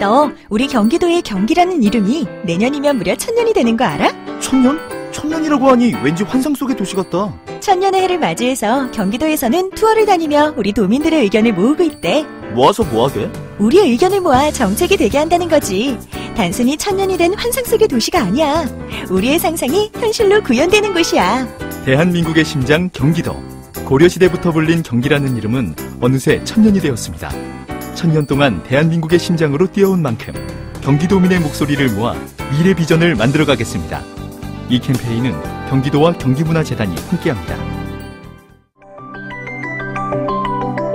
너 우리 경기도의 경기라는 이름이 내년이면 무려 1000년이 되는 거 알아? 1000년? 1000년이라고 하니 왠지 환상 속의 도시 같다. 1000년의 해를 맞이해서 경기도에서는 투어를 다니며 우리 도민들의 의견을 모으고 있대. 모아서 뭐하게? 우리의 의견을 모아 정책이 되게 한다는 거지. 단순히 1000년이 된 환상 속의 도시가 아니야. 우리의 상상이 현실로 구현되는 곳이야. 대한민국의 심장 경기도. 고려시대부터 불린 경기라는 이름은 어느새 1000년이 되었습니다. 1000년 동안 대한민국의 심장으로 뛰어온 만큼 경기도민의 목소리를 모아 미래 비전을 만들어가겠습니다. 이 캠페인은 경기도와 경기문화재단이 함께합니다.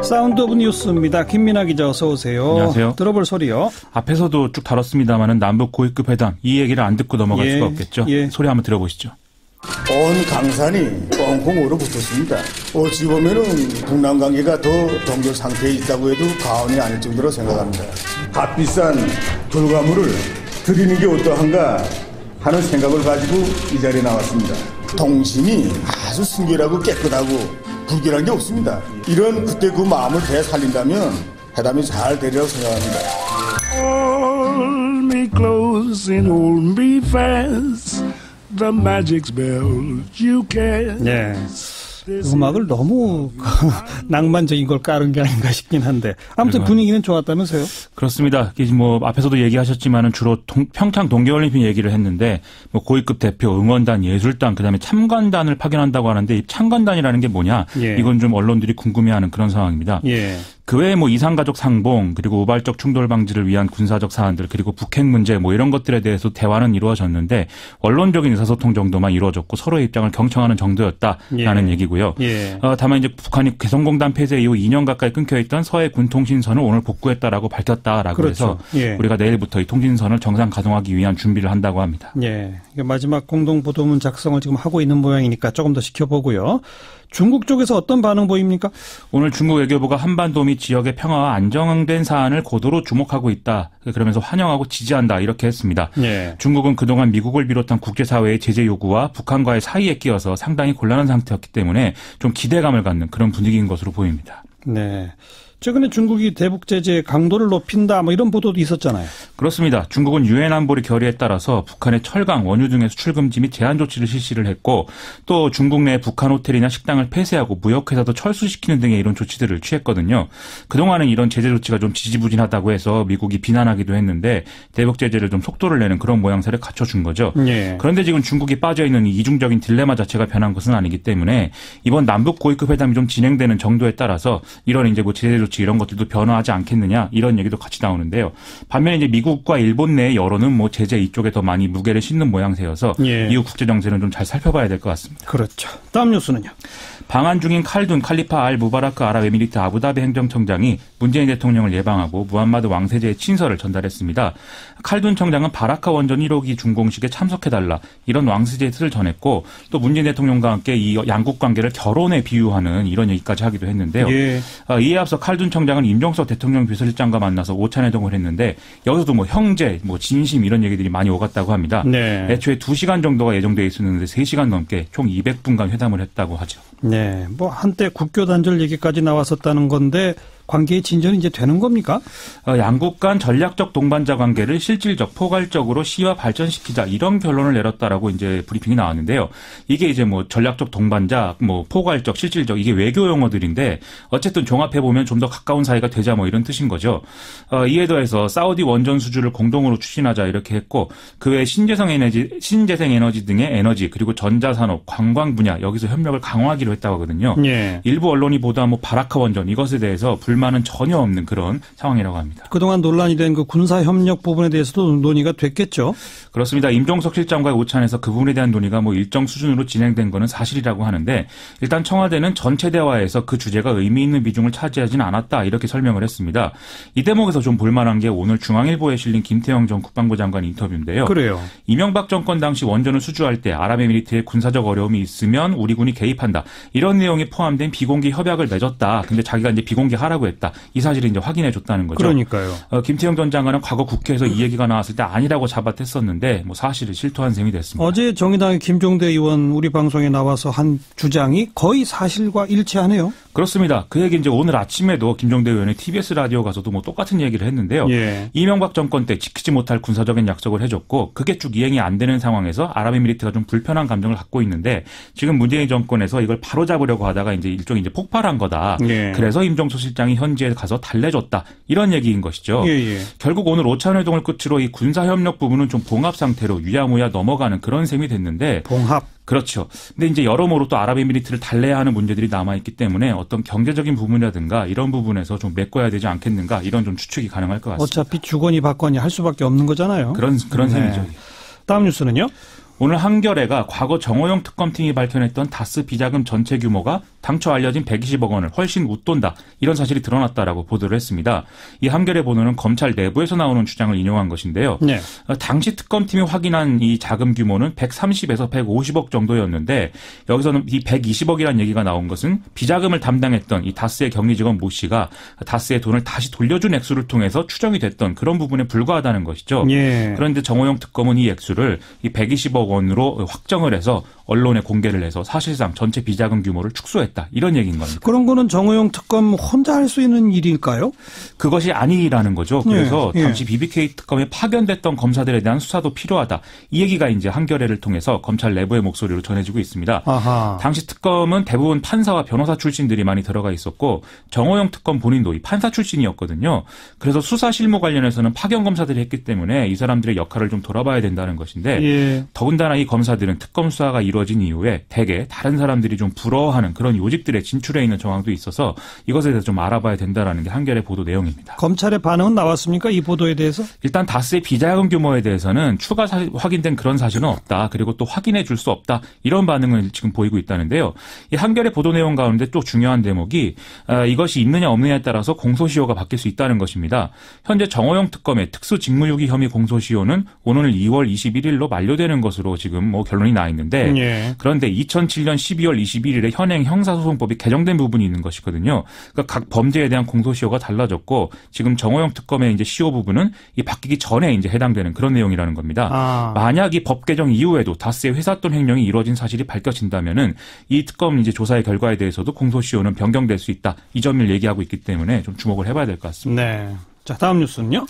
사운드 오브 뉴스입니다. 김민아 기자 어서 오세요. 안녕하세요. 들어볼 소리요. 앞에서도 쭉 다뤘습니다마는 남북 고위급 회담 이 얘기를 안 듣고 넘어갈 수가 없겠죠. 소리 한번 들어보시죠. 온 강산이 꽁꽁 얼어붙었습니다. 어찌 보면은 북남 관계가 더 정전 상태에 있다고 해도 과언이 아닐 정도로 생각합니다. 값비싼 결과물을 드리는 게 어떠한가 하는 생각을 가지고 이 자리에 나왔습니다. 동심이 아주 순결하고 깨끗하고 불결한 게 없습니다. 이런 그때 그 마음을 되살린다면 회담이 잘 되리라고 생각합니다. Hold me close and hold me fast. The magic spell you cast. 네. 음악을 너무 낭만적인 걸 깔은 게 아닌가 싶긴 한데 아무튼 분위기는 좋았다면서요? 그렇습니다. 뭐 앞에서도 얘기하셨지만은 주로 평창 동계올림픽 얘기를 했는데 뭐 고위급 대표, 응원단, 예술단, 그다음에 참관단을 파견한다고 하는데 이 참관단이라는 게 뭐냐? 이건 좀 언론들이 궁금해하는 그런 상황입니다. 그 외에 뭐 이산가족 상봉 그리고 우발적 충돌 방지를 위한 군사적 사안들 그리고 북핵 문제 뭐 이런 것들에 대해서 대화는 이루어졌는데 원론적인 의사소통 정도만 이루어졌고 서로의 입장을 경청하는 정도였다라는 얘기고요. 다만 이제 북한이 개성공단 폐쇄 이후 2년 가까이 끊겨있던 서해 군통신선을 오늘 복구했다라고 밝혔다라고 해서 우리가 내일부터 이 통신선을 정상 가동하기 위한 준비를 한다고 합니다. 마지막 공동보도문 작성을 지금 하고 있는 모양이니까 조금 더 지켜보고요. 중국 쪽에서 어떤 반응 보입니까? 오늘 중국 외교부가 한반도 및 지역의 평화와 안정된 사안을 고도로 주목하고 있다. 그러면서 환영하고 지지한다 이렇게 했습니다. 중국은 그동안 미국을 비롯한 국제사회의 제재 요구와 북한과의 사이에 끼어서 상당히 곤란한 상태였기 때문에 좀 기대감을 갖는 그런 분위기인 것으로 보입니다. 최근에 중국이 대북 제재 강도를 높인다 뭐 이런 보도도 있었잖아요. 그렇습니다. 중국은 유엔 안보리 결의에 따라서 북한의 철강, 원유 등의 수출 금지 및 제한 조치를 실시를 했고 또 중국 내 북한 호텔이나 식당을 폐쇄하고 무역회사도 철수시키는 등의 이런 조치들을 취했거든요. 그동안은 이런 제재 조치가 좀 지지부진하다고 해서 미국이 비난하기도 했는데 대북 제재를 좀 속도를 내는 그런 모양새를 갖춰준 거죠. 그런데 지금 중국이 빠져있는 이 이중적인 딜레마 자체가 변한 것은 아니기 때문에 이번 남북 고위급 회담이 좀 진행되는 정도에 따라서 이런 이제 뭐 제재 조치 이런 것들도 변화하지 않겠느냐 이런 얘기도 같이 나오는데요. 반면에 이제 미국과 일본 내 여론은 뭐 제재 이쪽에 더 많이 무게를 싣는 모양새여서 이후 국제 정세는 좀 잘 살펴봐야 될 것 같습니다. 그렇죠. 다음 뉴스는요. 방한 중인 칼리파 알 무바라크 아랍에미리트 아부다비 행정청장이 문재인 대통령을 예방하고 무함마드 왕세제의 친서를 전달했습니다. 칼둔 청장은 바라카 원전 1호기 준공식에 참석해달라 이런 왕세제의 뜻을 전했고 또 문재인 대통령과 함께 이 양국 관계를 결혼에 비유하는 이런 얘기까지 하기도 했는데요. 이에 앞서 칼둔 청장은 임종석 대통령 비서실장과 만나서 오찬회동을 했는데 여기서도 뭐 형제, 뭐 진심 이런 얘기들이 많이 오갔다고 합니다. 애초에 2시간 정도가 예정되어 있었는데 3시간 넘게 총 200분간 회담을 했다고 하죠. 뭐 한때 국교 단절 얘기까지 나왔었다는 건데 관계의 진전이 이제 되는 겁니까? 양국 간 전략적 동반자 관계를 실질적, 포괄적으로 시와 발전시키자 이런 결론을 내렸다라고 이제 브리핑이 나왔는데요. 이게 이제 뭐 전략적 동반자, 뭐 포괄적, 실질적 이게 외교 용어들인데 어쨌든 종합해 보면 좀 더 가까운 사이가 되자 뭐 이런 뜻인 거죠. 이에 더해서 사우디 원전 수주를 공동으로 추진하자 이렇게 했고 그 외 신재생 에너지 등의 에너지 그리고 전자산업, 관광 분야 여기서 협력을 강화하기로 했다고 하거든요. 일부 언론이 보도한 뭐 바라카 원전 이것에 대해서 불만은 전혀 없는 그런 상황이라고 합니다. 그동안 논란이 된 그 군사협력 부분에 대해서도 논의가 됐겠죠? 그렇습니다. 임종석 실장과의 오찬에서 그 부분에 대한 논의가 뭐 일정 수준으로 진행된 거는 사실이라고 하는데 일단 청와대는 전체 대화에서 그 주제가 의미 있는 비중을 차지하지는 않았다 이렇게 설명을 했습니다. 이 대목에서 좀 볼만한 게 오늘 중앙일보에 실린 김태형 전 국방부 장관 인터뷰인데요. 그래요. 이명박 정권 당시 원전을 수주할 때 아랍에미리트에 군사적 어려움이 있으면 우리 군이 개입한다. 이런 내용이 포함된 비공개 협약을 맺었다. 근데 자기가 이제 비공개 하라고 하려고 했다. 이 사실을 이제 확인해 줬다는 거죠. 그러니까요. 김태형 전 장관은 과거 국회에서 이 얘기가 나왔을 때 아니라고 잡아댔었는데 뭐 사실을 실토한 셈이 됐습니다. 어제 정의당의 김종대 의원 우리 방송에 나와서 한 주장이 거의 사실과 일치하네요. 그렇습니다. 그 얘기 이제 오늘 아침에도 김종대 의원이 TBS 라디오 가서도 뭐 똑같은 얘기를 했는데요. 예. 이명박 정권 때 지키지 못할 군사적인 약속을 해줬고 그게 쭉 이행이 안 되는 상황에서 아랍에미리트가 좀 불편한 감정을 갖고 있는데 지금 문재인 정권에서 이걸 바로잡으려고 하다가 이제 일종의 이제 폭발한 거다. 예. 그래서 임종석 실장이 현지에 가서 달래줬다. 이런 얘기인 것이죠. 예. 결국 오늘 오찬회동을 끝으로 이 군사협력 부분은 좀 봉합 상태로 유야무야 넘어가는 그런 셈이 됐는데 봉합. 그렇죠. 근데 이제 여러모로 또 아랍에미리트를 달래야 하는 문제들이 남아있기 때문에 어떤 경제적인 부분이라든가 이런 부분에서 좀 메꿔야 되지 않겠는가 이런 좀 추측이 가능할 것 같습니다. 어차피 주거니 받거니 할 수밖에 없는 거잖아요. 그런 셈이죠. 다음 뉴스는요? 오늘 한겨레가 과거 정호영 특검팀이 밝혀냈던 다스 비자금 전체 규모가 당초 알려진 120억 원을 훨씬 웃돈다. 이런 사실이 드러났다라고 보도를 했습니다. 이 한겨레 보도는 검찰 내부에서 나오는 주장을 인용한 것인데요. 네. 당시 특검팀이 확인한 이 자금 규모는 130에서 150억 정도였는데 여기서는 이 120억이라는 얘기가 나온 것은 비자금을 담당했던 이 다스의 격리 직원 모 씨가 다스의 돈을 다시 돌려준 액수를 통해서 추정이 됐던 그런 부분에 불과하다는 것이죠. 예. 그런데 정호영 특검은 이 액수를 이 120억 원으로 확정을 해서 언론에 공개를 해서 사실상 전체 비자금 규모를 축소했다. 이런 얘기인 겁니다. 그런 거는 정호영 특검 혼자 할 수 있는 일일까요? 그것이 아니라는 거죠. 그래서 예. 당시 BBK 특검에 파견됐던 검사들에 대한 수사도 필요하다. 이 얘기가 이제 한겨레를 통해서 검찰 내부의 목소리로 전해지고 있습니다. 아하. 당시 특검은 대부분 판사와 변호사 출신들이 많이 들어가 있었고 정호영 특검 본인도 이 판사 출신이었거든요. 그래서 수사 실무 관련해서는 파견 검사들이 했기 때문에 이 사람들의 역할을 좀 돌아봐야 된다는 것인데 예. 더군다나 이 검사들은 특검 수사가 이루어진 이후에 대개 다른 사람들이 좀 부러워하는 그런 요직들에 진출해 있는 정황도 있어서 이것에 대해서 좀 알아봐야 된다라는 게 한겨레 보도 내용입니다. 검찰의 반응은 나왔습니까? 이 보도에 대해서? 일단 다스의 비자금 규모에 대해서는 추가 확인된 그런 사실은 없다. 그리고 또 확인해 줄 수 없다. 이런 반응을 지금 보이고 있다는데요. 이 한겨레 보도 내용 가운데 또 중요한 대목이 이것이 있느냐 없느냐에 따라서 공소시효가 바뀔 수 있다는 것입니다. 현재 정호영 특검의 특수직무유기 혐의 공소시효는 오늘 2월 21일로 만료되는 것으로 지금 뭐 결론이 나 있는데 예. 그런데 2007년 12월 21일에 현행 형사소송법이 개정된 부분이 있는 것이거든요. 그러니까 각 범죄에 대한 공소시효가 달라졌고 지금 정호영 특검의 이제 시효 부분은 이 바뀌기 전에 이제 해당되는 그런 내용이라는 겁니다. 만약 이 법 개정 이후에도 다스의 회삿돈 횡령이 이루어진 사실이 밝혀진다면은 이 특검 이제 조사의 결과에 대해서도 공소시효는 변경될 수 있다. 이 점을 얘기하고 있기 때문에 좀 주목을 해봐야 될 것 같습니다. 네. 자, 다음 뉴스는요?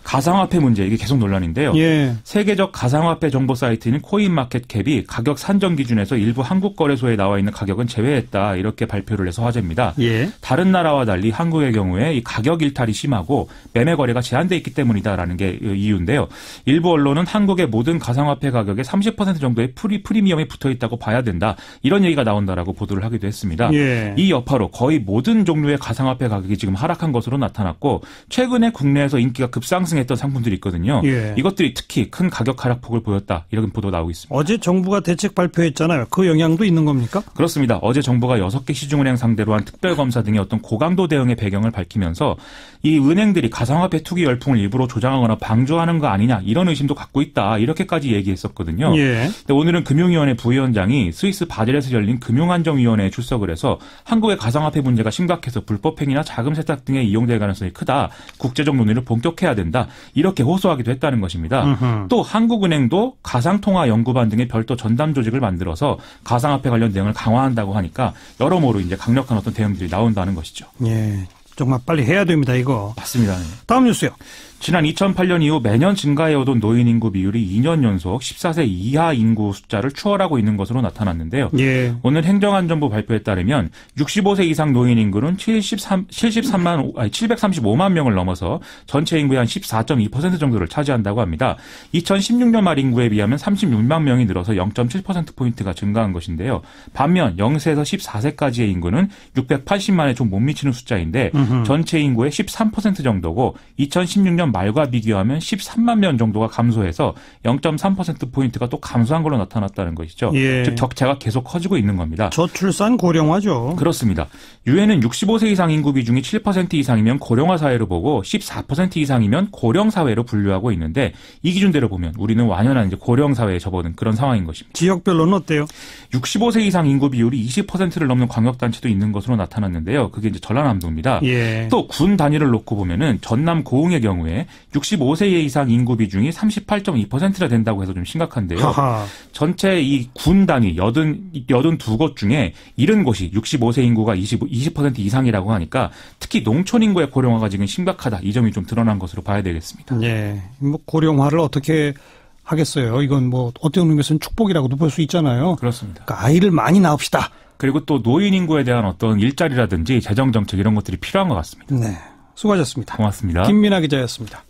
가상화폐 문제 이게 계속 논란인데요. 예. 세계적 가상화폐 정보 사이트인 코인마켓캡이 가격 산정 기준에서 일부 한국 거래소에 나와 있는 가격은 제외했다 이렇게 발표를 해서 화제입니다. 예. 다른 나라와 달리 한국의 경우에 이 가격 일탈이 심하고 매매 거래가 제한돼 있기 때문이다라는 게 이유인데요. 일부 언론은 한국의 모든 가상화폐 가격에 30% 정도의 프리미엄이 붙어 있다고 봐야 된다 이런 얘기가 나온다라고 보도를 하기도 했습니다. 예. 이 여파로 거의 모든 종류의 가상화폐 가격이 지금 하락한 것으로 나타났고 최근에 국내에서 인기가 급상승했던 상품들이 있거든요. 예. 이것들이 특히 큰 가격 하락폭을 보였다. 이런 보도 나오고 있습니다. 어제 정부가 대책 발표했잖아요. 그 영향도 있는 겁니까? 그렇습니다. 어제 정부가 6개 시중은행 상대로 한 특별검사 등의 어떤 고강도 대응의 배경을 밝히면서 이 은행들이 가상화폐 투기 열풍을 일부러 조장하거나 방조하는 거 아니냐 이런 의심도 갖고 있다. 이렇게까지 얘기했었거든요. 예. 근데 오늘은 금융위원회 부위원장이 스위스 바젤에서 열린 금융안정위원회에 출석을 해서 한국의 가상화폐 문제가 심각해서 불법행위나 자금 세탁 등에 이용될 가능성이 크다. 국제적 논의를 본격화해야 된다. 이렇게 호소하기도 했다는 것입니다. 또 한국은행도 가상통화 연구반 등의 별도 전담 조직을 만들어서 가상화폐 관련 대응을 강화한다고 하니까 여러모로 이제 강력한 어떤 대응들이 나온다는 것이죠. 예. 정말 빨리 해야 됩니다, 이거. 맞습니다. 다음 뉴스요. 지난 2008년 이후 매년 증가해오던 노인 인구 비율이 2년 연속 14세 이하 인구 숫자를 추월하고 있는 것으로 나타났는데요. 예. 오늘 행정안전부 발표에 따르면 65세 이상 노인 인구는 735만 명을 넘어서 전체 인구의 한 14.2% 정도를 차지한다고 합니다. 2016년 말 인구에 비하면 36만 명이 늘어서 0.7%포인트가 증가한 것인데요. 반면 0세에서 14세까지의 인구는 680만에 좀 못 미치는 숫자인데 전체 인구의 13% 정도고 2016년 2015년 말과 비교하면 13만 명 정도가 감소해서 0.3%포인트가 또 감소한 걸로 나타났다는 것이죠. 예. 즉 격차가 계속 커지고 있는 겁니다. 저출산 고령화죠. 그렇습니다. 유엔은 65세 이상 인구 비중이 7% 이상이면 고령화 사회로 보고 14% 이상이면 고령 사회로 분류하고 있는데 이 기준대로 보면 우리는 완연한 이제 고령 사회에 접어든 그런 상황인 것입니다. 지역별로는 어때요? 65세 이상 인구 비율이 20%를 넘는 광역단체도 있는 것으로 나타났는데요. 그게 이제 전라남도입니다. 예. 또 군 단위를 놓고 보면은 전남 고흥의 경우에 65세 이상 인구 비중이 38.2%나 된다고 해서 좀 심각한데요. 하하. 전체 이 군 단위 82곳 중에 70곳이 65세 인구가 20% 이상이라고 하니까 특히 농촌 인구의 고령화가 지금 심각하다. 이 점이 좀 드러난 것으로 봐야 되겠습니다. 예. 뭐 고령화를 어떻게 하겠어요. 이건 뭐 어떤 의미에서는 축복이라고도 볼 수 있잖아요. 그렇습니다. 그러니까 아이를 많이 낳읍시다. 그리고 또 노인 인구에 대한 어떤 일자리라든지 재정 정책 이런 것들이 필요한 것 같습니다. 네. 수고하셨습니다. 고맙습니다. 김민아 기자였습니다.